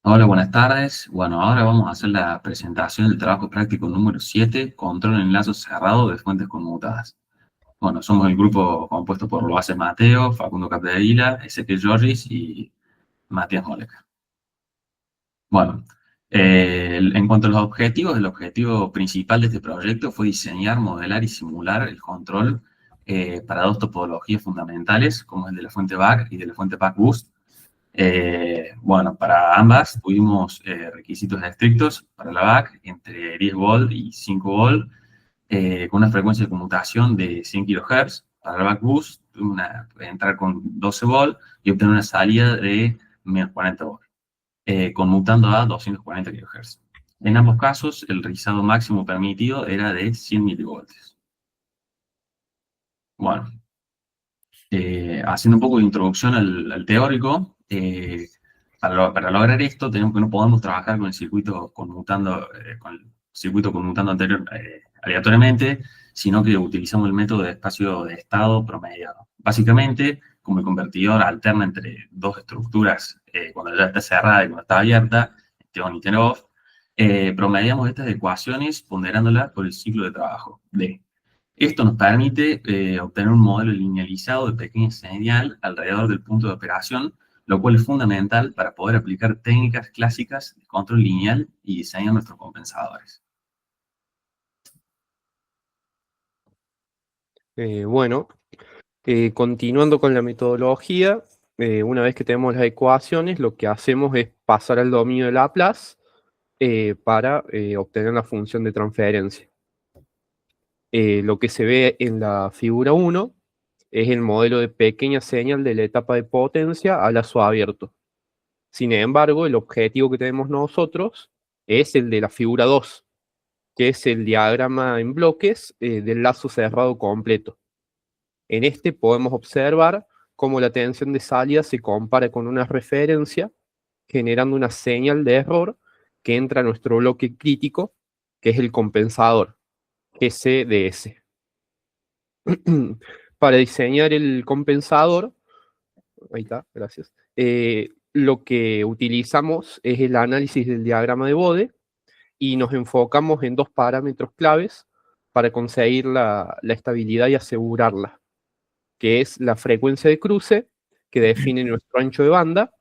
Hola, buenas tardes. Bueno, ahora vamos a hacer la presentación del trabajo práctico número 7, control en enlazo cerrado de fuentes conmutadas. Bueno, somos el grupo compuesto por Loaces Mateo, Facundo Capdevila, Ezequiel Giorgis y Matías Moleca. Bueno, en cuanto a los objetivos, el objetivo principal de este proyecto fue diseñar, modelar y simular el control para dos topologías fundamentales, como el de la fuente back y de la fuente back boost. Bueno, para ambas tuvimos requisitos estrictos para la back entre 10 volt y 5 volt, con una frecuencia de conmutación de 100 kHz. Para la back boost, entrar con 12 volt y obtener una salida de menos 40 volt, conmutando a 240 kHz. En ambos casos, el rizado máximo permitido era de 100 milivoltios. Bueno, haciendo un poco de introducción al teórico, para lograr esto no podemos trabajar con el circuito conmutando aleatoriamente, sino que utilizamos el método de espacio de estado promediado. Básicamente, como el convertidor alterna entre dos estructuras cuando ya está cerrada y cuando está abierta, on y off, promediamos estas ecuaciones ponderándolas por el ciclo de trabajo D. Esto nos permite obtener un modelo linealizado de pequeña señal alrededor del punto de operación, lo cual es fundamental para poder aplicar técnicas clásicas de control lineal y diseñar nuestros compensadores. Bueno, continuando con la metodología, una vez que tenemos las ecuaciones, lo que hacemos es pasar al dominio de Laplace para obtener la función de transferencia. Lo que se ve en la figura 1 es el modelo de pequeña señal de la etapa de potencia a lazo abierto. Sin embargo, el objetivo que tenemos nosotros es el de la figura 2, que es el diagrama en bloques del lazo cerrado completo. En este podemos observar cómo la tensión de salida se compara con una referencia, generando una señal de error que entra a nuestro bloque crítico, que es el compensador, GCDS. Para diseñar el compensador, ahí está, gracias, lo que utilizamos es el análisis del diagrama de Bode y nos enfocamos en dos parámetros claves para conseguir la estabilidad y asegurarla, que es la frecuencia de cruce, que define nuestro ancho de banda,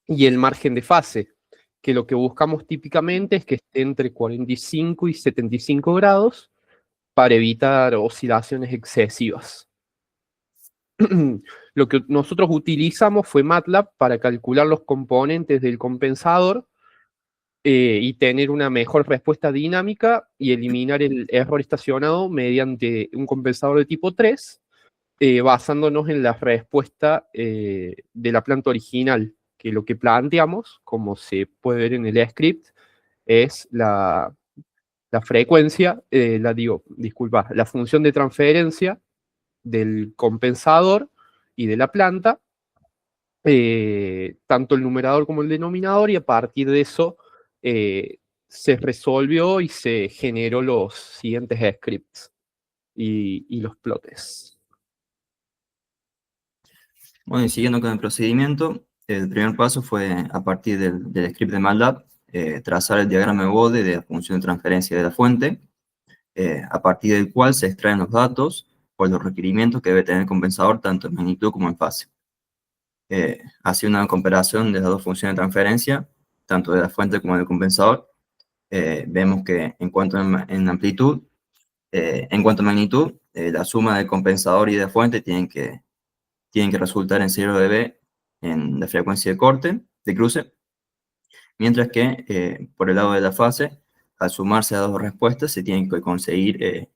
y el margen de fase, que lo que buscamos típicamente es que esté entre 45 y 75 grados para evitar oscilaciones excesivas. Lo que nosotros utilizamos fue MATLAB para calcular los componentes del compensador y tener una mejor respuesta dinámica y eliminar el error estacionado mediante un compensador de tipo 3, basándonos en la respuesta de la planta original, que lo que planteamos, como se puede ver en el script, es la frecuencia, la función de transferencia del compensador y de la planta, tanto el numerador como el denominador, y a partir de eso se resolvió y se generó los siguientes scripts y los plots. Bueno, y siguiendo con el procedimiento, el primer paso fue, a partir del script de MATLAB, trazar el diagrama de Bode de la función de transferencia de la fuente, a partir del cual se extraen los datos o los requerimientos que debe tener el compensador, tanto en magnitud como en fase. Hace una comparación de las dos funciones de transferencia, tanto de la fuente como del compensador. Vemos que en cuanto a magnitud, la suma del compensador y de la fuente tienen que resultar en 0 dB en la frecuencia de corte, de cruce, mientras que por el lado de la fase, al sumarse a las dos respuestas, se tiene que conseguir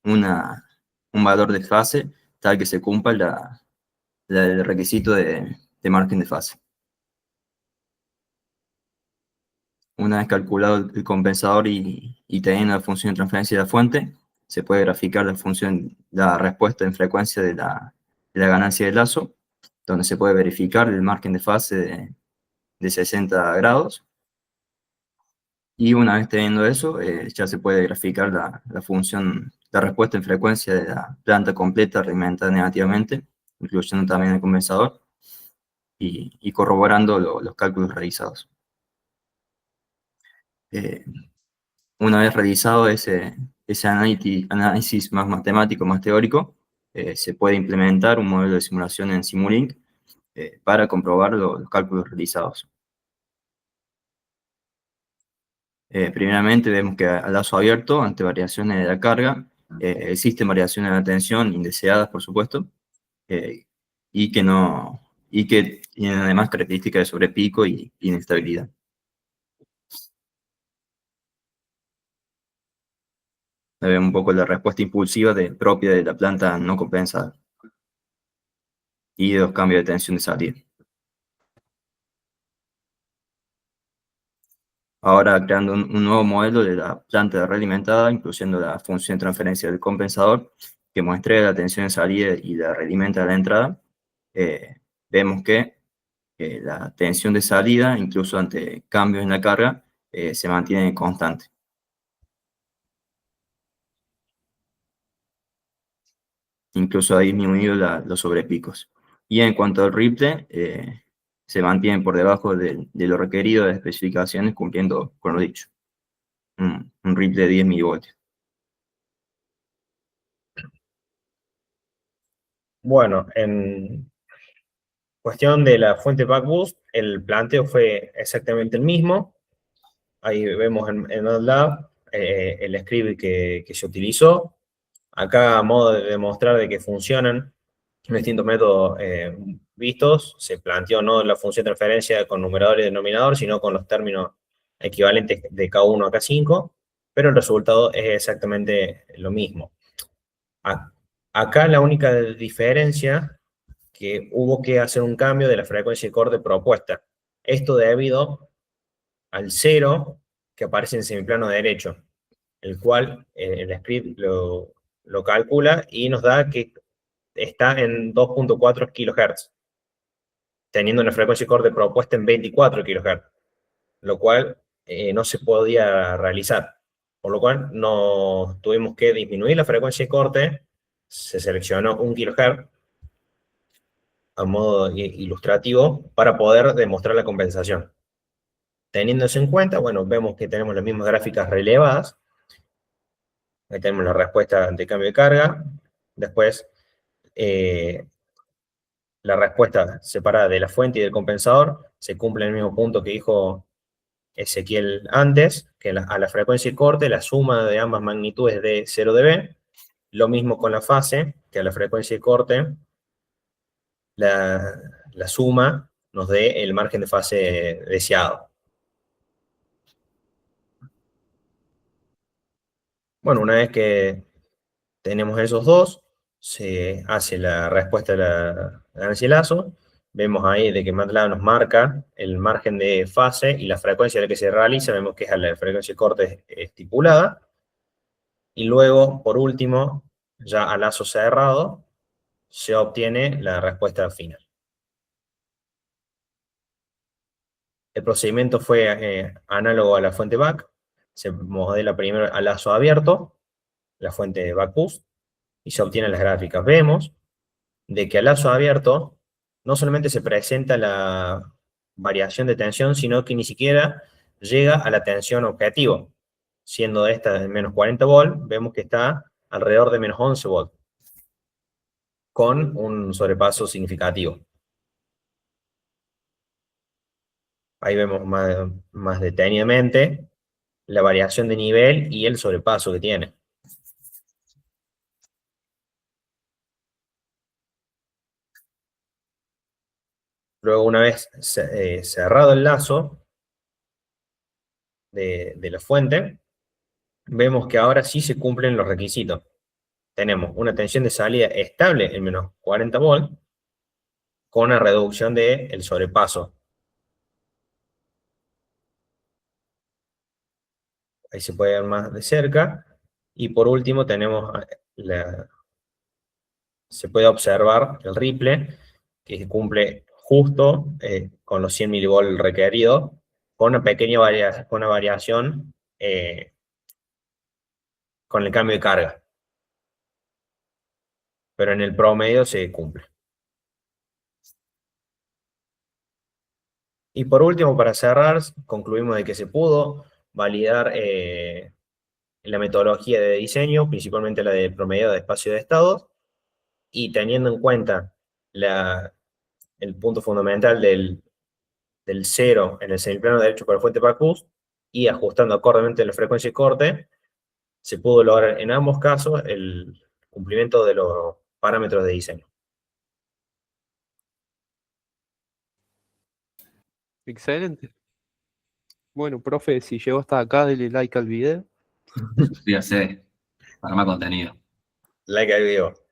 un valor de fase tal que se cumpla el requisito de margen de fase. Una vez calculado el compensador y teniendo la función de transferencia de la fuente, se puede graficar la respuesta en frecuencia de la ganancia del lazo, donde se puede verificar el margen de fase de 60 grados. Y una vez teniendo eso, ya se puede graficar la respuesta en frecuencia de la planta completa reglamentada negativamente, incluyendo también el compensador, y corroborando los cálculos realizados. Una vez realizado ese análisis más matemático, más teórico, se puede implementar un modelo de simulación en Simulink para comprobar los cálculos realizados. Primeramente vemos que al lazo abierto, ante variaciones de la carga, existen variaciones de la tensión indeseadas, por supuesto, y que tienen además características de sobrepico y inestabilidad. Vemos un poco la respuesta impulsiva propia de la planta no compensada y de los cambios de tensión de salida. Ahora creando un nuevo modelo de la planta realimentada, incluyendo la función de transferencia del compensador, que muestre la tensión de salida y la realimenta de la entrada, vemos que la tensión de salida, incluso ante cambios en la carga, se mantiene constante. Incluso ha disminuido los sobrepicos. Y en cuanto al ripple, se mantiene por debajo de lo requerido de las especificaciones, cumpliendo con lo dicho. Un ripple de 10 milivoltios. Bueno, en cuestión de la fuente Backboost, el planteo fue exactamente el mismo. Ahí vemos en MATLAB el script que se utilizó. Acá, a modo de demostrar de que funcionan los distintos métodos vistos, se planteó no la función de transferencia con numerador y denominador, sino con los términos equivalentes de K1 a K5, pero el resultado es exactamente lo mismo. Acá la única diferencia que hubo que hacer un cambio de la frecuencia de corte propuesta. Esto debido al 0 que aparece en semiplano derecho, el cual el script lo calcula y nos da que está en 2.4 kHz, teniendo una frecuencia de corte propuesta en 24 kHz, lo cual no se podía realizar. Por lo cual tuvimos que disminuir la frecuencia de corte, se seleccionó 1 kHz a modo ilustrativo para poder demostrar la compensación. Teniendo eso en cuenta, bueno, vemos que tenemos las mismas gráficas relevadas. Ahí tenemos la respuesta ante cambio de carga. Después, la respuesta separada de la fuente y del compensador se cumple en el mismo punto que dijo Ezequiel antes, que a la frecuencia de corte, la suma de ambas magnitudes de 0 dB. Lo mismo con la fase, que a la frecuencia de corte, la suma nos dé el margen de fase deseado. Bueno, una vez que tenemos esos dos, se hace la respuesta de la ganancia de lazo. Vemos ahí de que MATLAB nos marca el margen de fase y la frecuencia a la que se realiza. Vemos que es a la frecuencia de corte estipulada. Y luego, por último, ya a lazo cerrado, se obtiene la respuesta final. El procedimiento fue análogo a la fuente back. Se modela primero a lazo abierto, la fuente Backboost, y se obtienen las gráficas. Vemos de que a lazo abierto no solamente se presenta la variación de tensión, sino que ni siquiera llega a la tensión objetivo. Siendo esta de menos 40 volts, vemos que está alrededor de menos 11 volts, con un sobrepaso significativo. Ahí vemos más detenidamente la variación de nivel y el sobrepaso que tiene. Luego, una vez cerrado el lazo de la fuente, vemos que ahora sí se cumplen los requisitos. Tenemos una tensión de salida estable en menos 40 volts, con una reducción del sobrepaso. Ahí se puede ver más de cerca. Y por último tenemos se puede observar el ripple, que cumple justo con los 100 mV requeridos, con una pequeña variación con el cambio de carga. Pero en el promedio se cumple. Y por último, para cerrar, concluimos de que se pudo validar la metodología de diseño, principalmente la de promedio de espacio de estados, y teniendo en cuenta el punto fundamental del 0 en el semiplano derecho para fuente Backus, y ajustando acordemente la frecuencia de corte, se pudo lograr en ambos casos el cumplimiento de los parámetros de diseño. Excelente. Bueno, profe, si llegó hasta acá, dele like al video. Suscríbase para más contenido. Like al video.